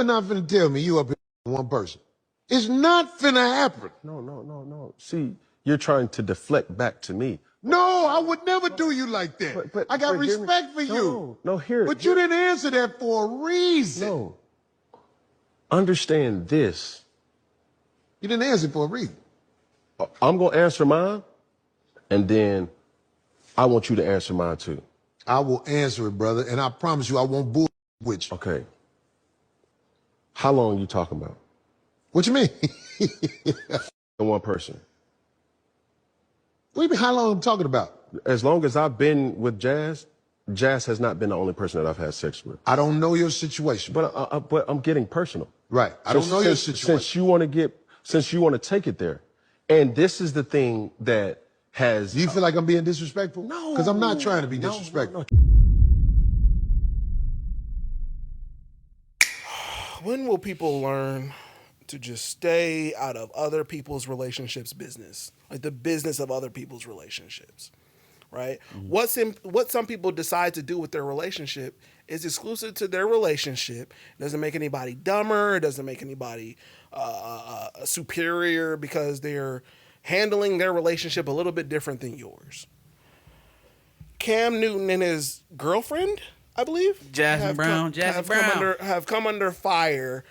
are not finna tell me you up here with one person. It's not finna happen. No. See, you're trying to deflect back to me. No, I would never do you like that. But I got hear me. respect for you. No, here. But you didn't answer that for a reason. No. Understand this. You didn't answer for a reason. I'm going to answer mine, and then I want you to answer mine too. I will answer it, brother, and I promise you I won't bull with you. Okay. How long are you talking about? What you mean? One person. What do you mean, how long I'm talking about? As long as I've been with Jazz, Jazz has not been the only person that I've had sex with. I don't know your situation. But I'm getting personal. Right. I don't know your situation. Since you want to take it there. And this is the thing that has... Do you feel like I'm being disrespectful? No. Because I'm not trying to be disrespectful. No. When will people learn to just stay out of other people's relationships business? Like the business of other people's relationships, right? Mm-hmm. What some people decide to do with their relationship is exclusive to their relationship. It doesn't make anybody dumber. It doesn't make anybody superior because they're handling their relationship a little bit different than yours. Cam Newton and his girlfriend, I believe, Jasmin Brown, have come under fire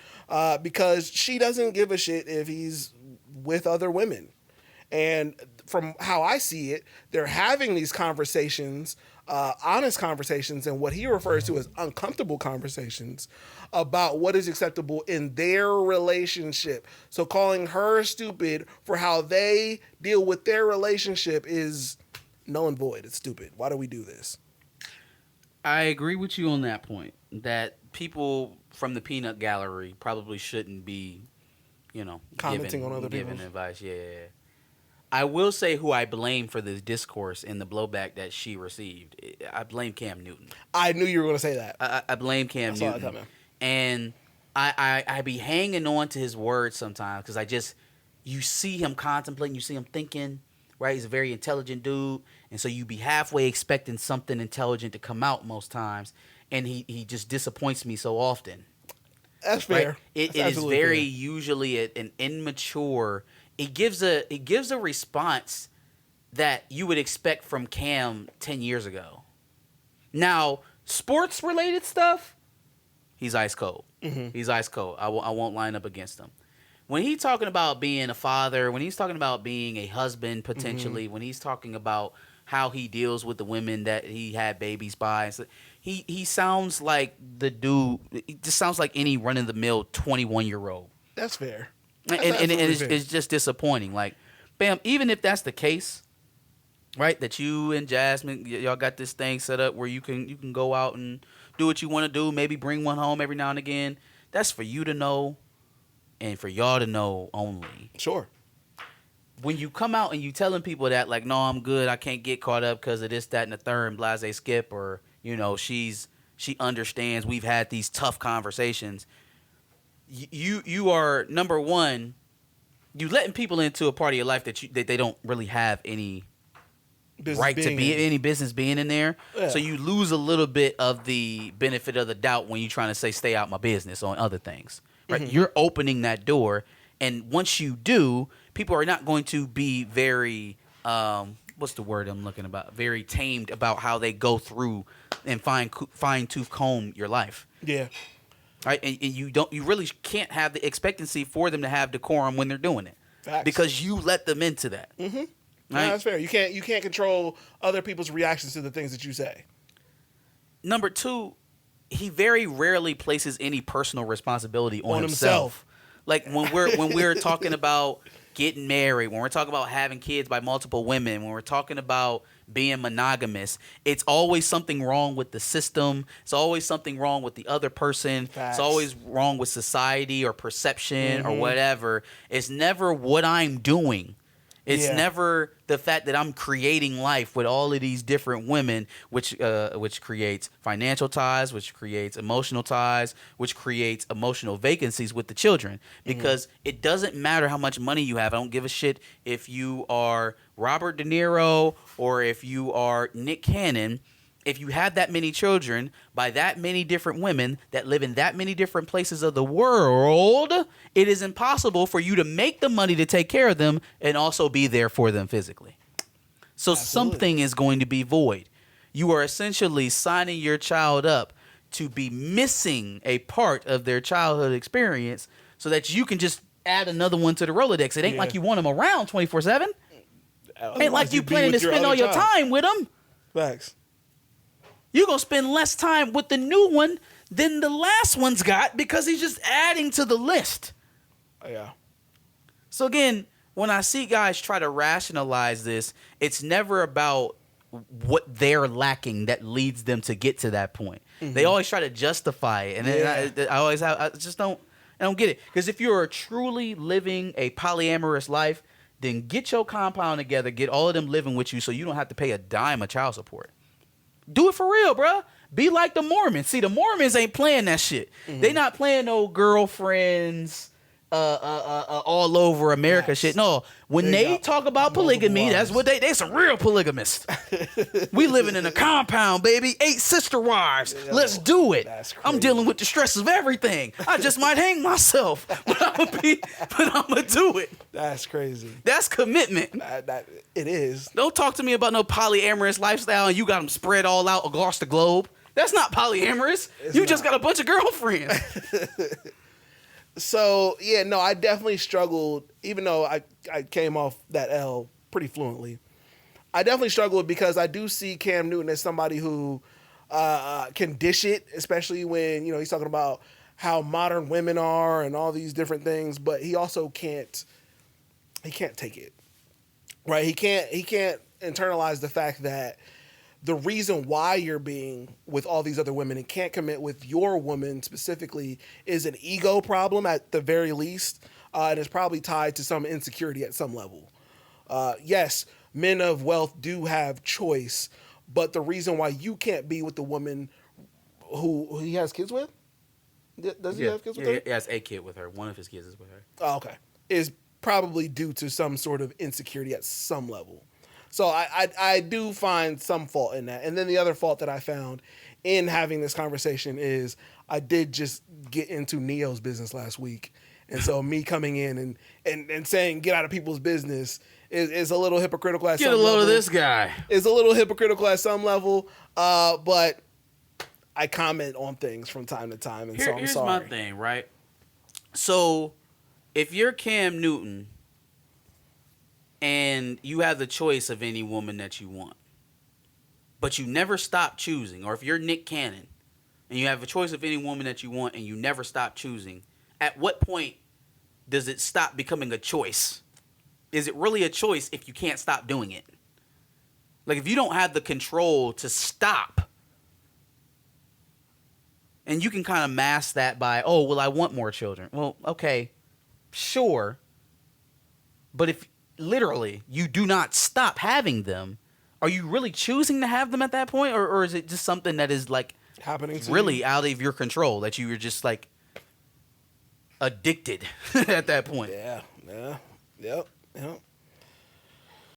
because she doesn't give a shit if he's with other women. And from how I see it, they're having these conversations, honest conversations, and what he refers to as uncomfortable conversations about what is acceptable in their relationship. So calling her stupid for how they deal with their relationship is null and void. It's stupid. Why do we do this? I agree with you on that point, that people from the peanut gallery probably shouldn't be, commenting on other giving people. Advice. Yeah. I will say who I blame for this discourse and the blowback that she received. I blame Cam Newton. I knew you were going to say that. I blame Cam Newton. And I be hanging on to his words sometimes because you see him contemplating, you see him thinking, right? He's a very intelligent dude. And so you be halfway expecting something intelligent to come out most times. And he just disappoints me so often. That's fair. Right? It is very usually an immature... It gives a response that you would expect from Cam 10 years ago. Now, sports related stuff, he's ice cold. Mm-hmm. He's ice cold. I won't line up against him. When he's talking about being a father, when he's talking about being a husband potentially, when he's talking about how he deals with the women that he had babies by, he sounds like the dude. It just sounds like any run of the mill 21-year-old. That's fair. And it's just disappointing. Like, bam, even if that's the case, right, that you and Jasmine, y'all got this thing set up where you can go out and do what you want to do, maybe bring one home every now and again, that's for you to know and for y'all to know only. Sure. When you come out and you telling people that, like, no, I'm good, I can't get caught up because of this, that, and the third, and blase skip, or, she understands, we've had these tough conversations, you are, number one, you letting people into a part of your life that they don't really have any any business being in there. Yeah. So you lose a little bit of the benefit of the doubt when you're trying to say stay out my business on other things. Right? Mm-hmm. You're opening that door, and once you do, people are not going to be very what's the word I'm looking about? Very tamed about how they go through and fine tooth comb your life. Yeah. Right, and you really can't have the expectancy for them to have decorum when they're doing it. Facts. Because you let them into that. Mm-hmm. Right? No, that's fair. You can't control other people's reactions to the things that you say. Number two, he very rarely places any personal responsibility on himself. Like when we're talking about getting married, when we're talking about having kids by multiple women, when we're talking about being monogamous, it's always something wrong with the system. It's always something wrong with the other person. Facts. It's always wrong with society or perception or whatever. It's never what I'm doing. It's never the fact that I'm creating life with all of these different women, which creates financial ties, which creates emotional ties, which creates emotional vacancies with the children. Because it doesn't matter how much money you have. I don't give a shit if you are Robert De Niro or if you are Nick Cannon. if you have that many children by that many different women that live in that many different places of the world, it is impossible for you to make the money to take care of them and also be there for them physically. So something is going to be void. You are essentially signing your child up to be missing a part of their childhood experience so that you can just add another one to the Rolodex. It ain't like you want them around 24/7. Ain't like you planning to spend all your time with them. Facts. You're going to spend less time with the new one than the last one's got because he's just adding to the list. Yeah. So again, when I see guys try to rationalize this, it's never about what they're lacking that leads them to get to that point. Mm-hmm. They always try to justify it. And I just don't get it. Because if you're truly living a polyamorous life, then get your compound together, get all of them living with you so you don't have to pay a dime of child support. Do it for real, bro. Be like the Mormons. See, the Mormons ain't playing that shit. Mm-hmm. They not playing no girlfriends all over America shit. No, when they talk about polygamy, that's what they some real polygamists. We living in a compound, baby. 8 sister wives. Let's do it. I'm dealing with the stress of everything. I just might hang myself, but I'm gonna do it. That's crazy. That's commitment. It is. Don't talk to me about no polyamorous lifestyle and you got them spread all out across the globe. That's not polyamorous. You just got a bunch of girlfriends. So, yeah, no, I definitely struggled, even though I came off that L pretty fluently. I definitely struggled because I do see Cam Newton as somebody who can dish it, especially when, he's talking about how modern women are and all these different things, but he also can't take it, right? He can't internalize the fact that the reason why you're being with all these other women and can't commit with your woman specifically is an ego problem at the very least, and it's probably tied to some insecurity at some level. Yes, men of wealth do have choice, but the reason why you can't be with the woman who he has kids with, does he have kids with her? He has a kid with her. One of his kids is with her. Oh, okay. Is probably due to some sort of insecurity at some level. So I do find some fault in that. And then the other fault that I found in having this conversation is I did just get into Neo's business last week. And so me coming in and saying get out of people's business is a little hypocritical at some level. Get a load of this guy. Is a little hypocritical at some level. But I comment on things from time to time. And so I'm sorry. Here's my thing, right? So if you're Cam Newton and you have the choice of any woman that you want, but you never stop choosing, or if you're Nick Cannon and you have a choice of any woman that you want and you never stop choosing, at what point does it stop becoming a choice? Is it really a choice if you can't stop doing it? Like, if you don't have the control to stop, and you can kind of mask that by, oh, well, I want more children. Well, okay, sure. But if literally you do not stop having them, are you really choosing to have them at that point? Or is it just something that is like happening to really you? Out of your control, that you were just like addicted at that point? Yeah. Yep.